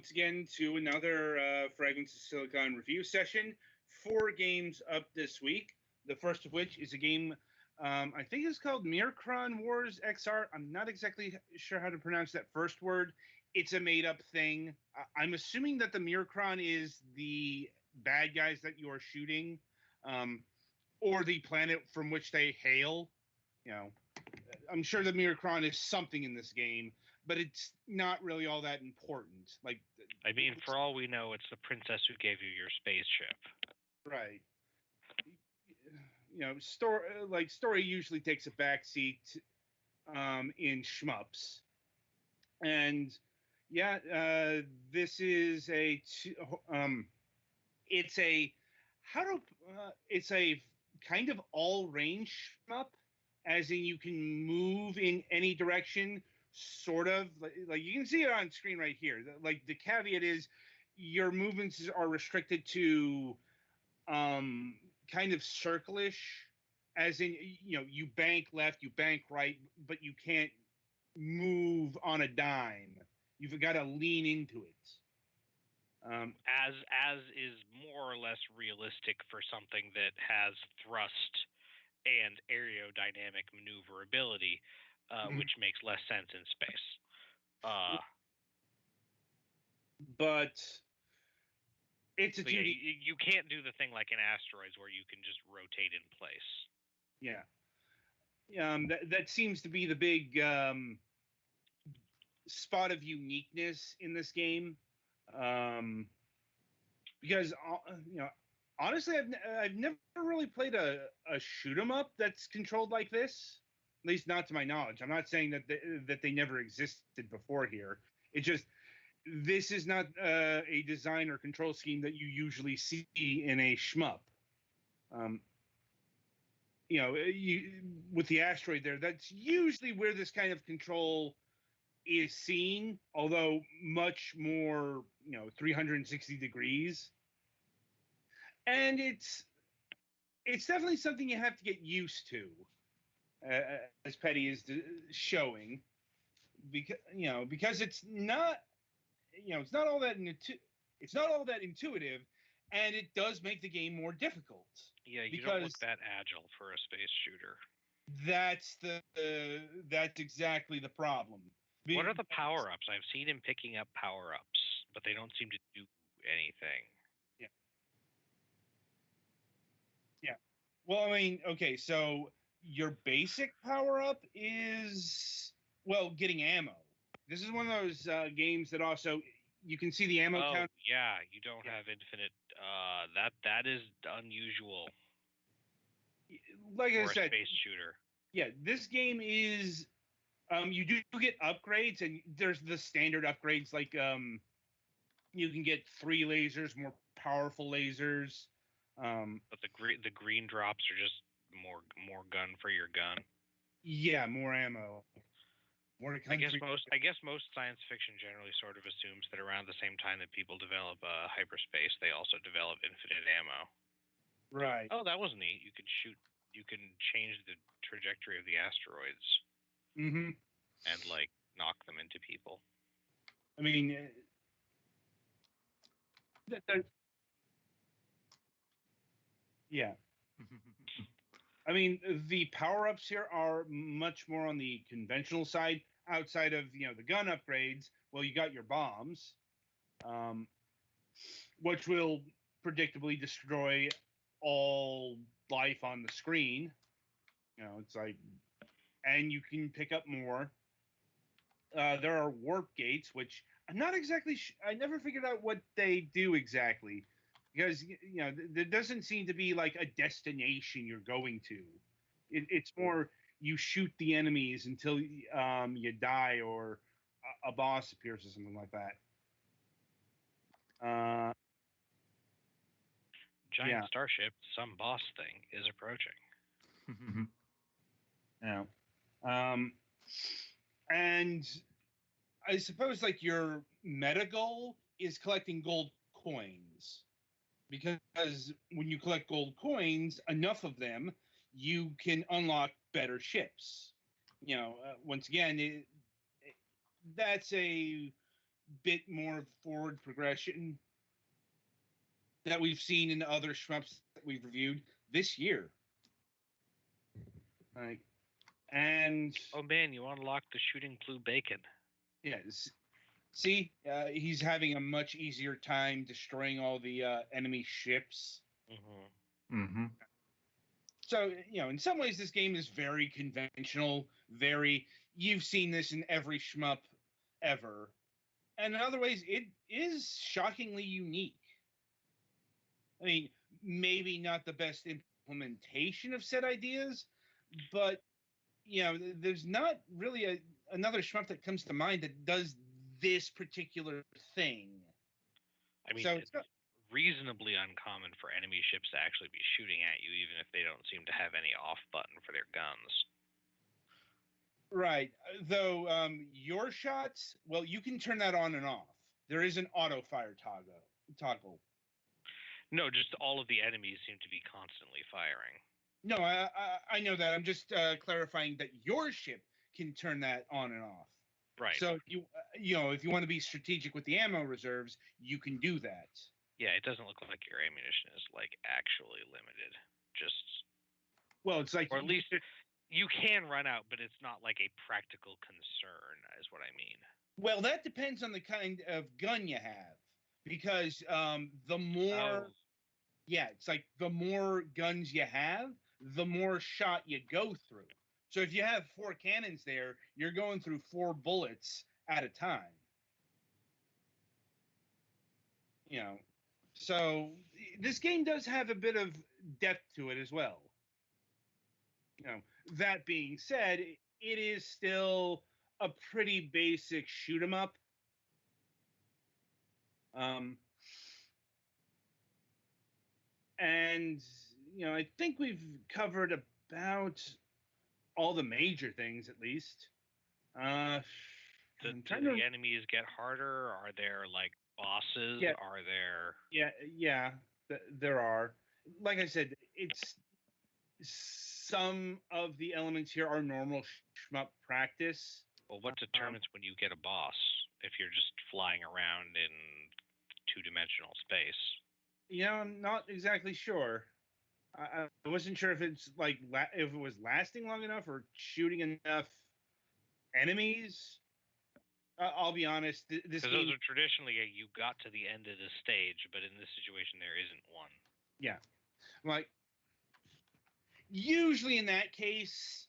once again to another Fragments of Silicon review session. 4 games up this week. The first of which is a game I think it's called Mircron Wars XR. I'm not exactly sure how to pronounce that first word. It's a made-up thing. I'm assuming that the Mircron is the bad guys that you are shooting, or the planet from which they hail. You know, I'm sure the Mircron is something in this game, but it's not really all that important. Like, I mean, for all we know, it's the princess who gave you your spaceship. Right. You know, story usually takes a backseat in shmups, and yeah, this is it's a kind of all range shmup, as in you can move in any direction, sort of like you can see it on screen right here. Like, the caveat is your movements are restricted to kind of circlish, as in, you know, you bank left, you bank right, but you can't move on a dime. You've got to lean into it. As is more or less realistic for something that has thrust and aerodynamic maneuverability, which makes less sense in space. But it's a 2D. You can't do the thing like in Asteroids where you can just rotate in place. Yeah. That seems to be the big spot of uniqueness in this game. Because, you know, honestly, I've never really played a shoot 'em up that's controlled like this. At least not to my knowledge. I'm not saying that they never existed before here. It's just, this is not a design or control scheme that you usually see in a shmup. You know, with the asteroid there, that's usually where this kind of control is seen, although much more, you know, 360 degrees. And it's definitely something you have to get used to, as Petty is showing, because it's not, you know, it's not all that intuitive, and it does make the game more difficult. Yeah, you don't look that agile for a space shooter. That's exactly the problem. What are the power-ups? I've seen him picking up power-ups, but they don't seem to do anything. Yeah. Yeah. Well, I mean, okay, so your basic power-up is, well, getting ammo. This is one of those games that also, you can see the ammo count. Yeah, you don't have infinite. That is unusual. Like I for said, a space shooter. Yeah, this game is. You do get upgrades, and there's the standard upgrades, like you can get 3 lasers, more powerful lasers. But the green drops are just more gun for your gun. Yeah, more ammo. I guess most science fiction generally sort of assumes that around the same time that people develop hyperspace, they also develop infinite ammo. Right. Oh, that was neat. You can change the trajectory of the asteroids. Mm-hmm. And like knock them into people. I mean, yeah. I mean, the power-ups here are much more on the conventional side. Outside of, you know, the gun upgrades, well, you got your bombs, which will predictably destroy all life on the screen. You know, it's like, and you can pick up more. There are warp gates, which I'm not exactly. I never figured out what they do exactly, because, you know, there doesn't seem to be like a destination you're going to. It's more, you shoot the enemies until you die, or a boss appears, or something like that. Giant starship, some boss thing is approaching. Yeah. And I suppose, like, your meta goal is collecting gold coins, because when you collect gold coins, enough of them, you can unlock better ships. You know, once again, that's a bit more forward progression that we've seen in other shmups that we've reviewed this year. Like, and oh man, you unlocked the shooting blue bacon. Yes. See, he's having a much easier time destroying all the enemy ships. Mm-hmm. Mm-hmm. So, in some ways, this game is very conventional. You've seen this in every shmup ever. And in other ways, it is shockingly unique. I mean, maybe not the best implementation of said ideas, but, there's not really another shmup that comes to mind that does this particular thing. I mean, So it's reasonably uncommon for enemy ships to actually be shooting at you, even if they don't seem to have any off button for their guns. Right. Though your shots, well, you can turn that on and off. There is an auto fire toggle. No, just all of the enemies seem to be constantly firing. No, I know that. I'm just clarifying that your ship can turn that on and off. Right. So if you want to be strategic with the ammo reserves, you can do that. Yeah, it doesn't look like your ammunition is like actually limited. Well, it's like, or at least you can run out, but it's not like a practical concern, is what I mean. Well, that depends on the kind of gun you have, because the more, it's like the more guns you have, the more shot you go through. So if you have 4 cannons there, you're going through 4 bullets at a time. So this game does have a bit of depth to it as well. That being said, it is still a pretty basic shoot 'em up. And I think we've covered about all the major things, at least. Do the enemies get harder? Are there like bosses? Yeah. Are there? Yeah, there are. Like I said, it's some of the elements here are normal shmup practice. Well, what determines when you get a boss if you're just flying around in 2-dimensional space? I'm not exactly sure. I wasn't sure if it's like if it was lasting long enough or shooting enough enemies. I'll be honest. This game, those are traditionally you got to the end of the stage, but in this situation there isn't one. Yeah, like usually in that case,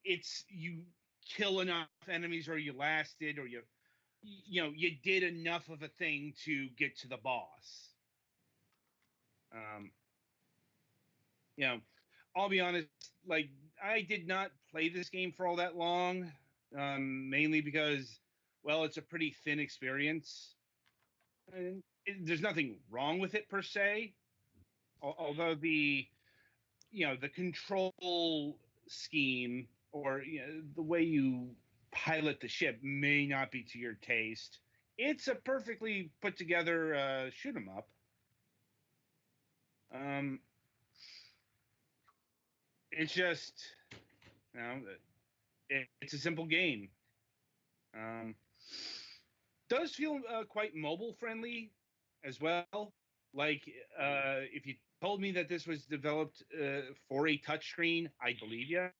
it's you kill enough enemies, or you lasted, or you did enough of a thing to get to the boss. I'll be honest, like, I did not play this game for all that long, mainly because, well, it's a pretty thin experience. And there's nothing wrong with it per se, although the control scheme, or the way you pilot the ship may not be to your taste. It's a perfectly put together shoot 'em up. It's just, it's a simple game. Does feel quite mobile friendly as well. Like, if you told me that this was developed for a touchscreen, I'd believe you.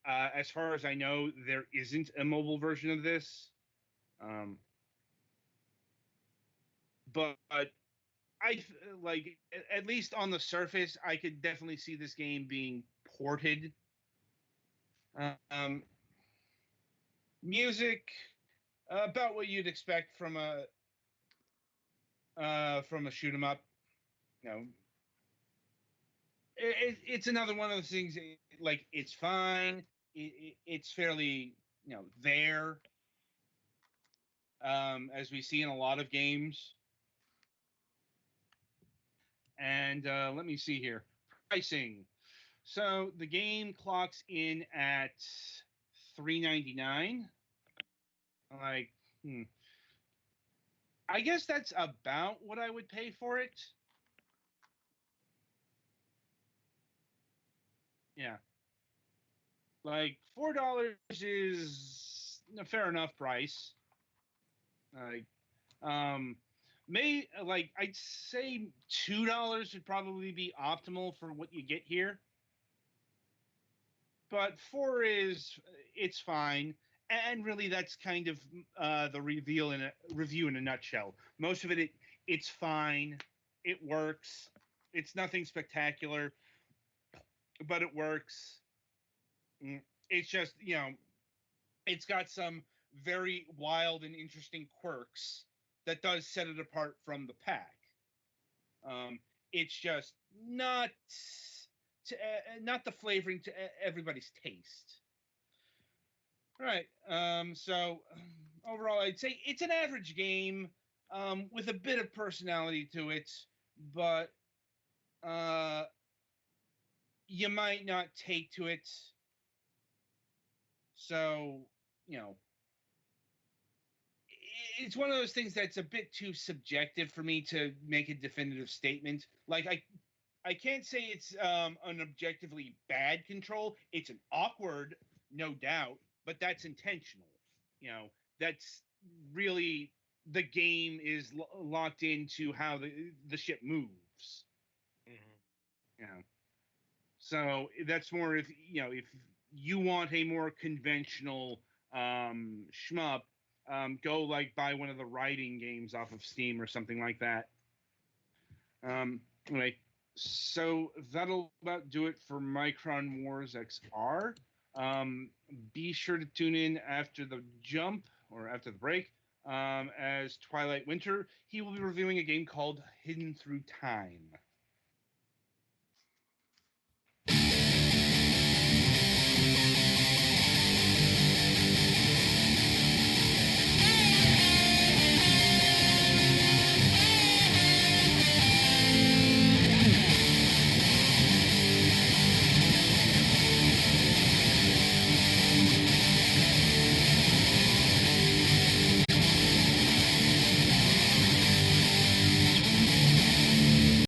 As far as I know, there isn't a mobile version of this. But I like, at least on the surface, I could definitely see this game being ported. Music, about what you'd expect from a shoot 'em up. It's another one of those things. Like, it's fine. It's fairly there, as we see in a lot of games. And let me see here. Pricing. So the game clocks in at $3.99. Like, I guess that's about what I would pay for it. Yeah. Like, $4 is a fair enough price. Like, I'd say $2 would probably be optimal for what you get here. But 4 it's fine, and really that's kind of the review in a nutshell. Most of it's fine, it works, it's nothing spectacular, but it works. It's just it's got some very wild and interesting quirks that does set it apart from the pack. It's just not the flavoring to everybody's taste. All right. So overall, I'd say it's an average game with a bit of personality to it, but you might not take to it. So, it's one of those things that's a bit too subjective for me to make a definitive statement. Like, I can't say it's an objectively bad control. It's an awkward, no doubt, but that's intentional. That's really the game is locked into how the ship moves. Mm-hmm. So that's more if you want a more conventional shmup, go buy one of the writing games off of Steam or something like that. Anyway, so that'll about do it for Mircron Wars XR. Be sure to tune in after the jump or after the break. As Twilight Winter, he will be reviewing a game called Hidden Through Time.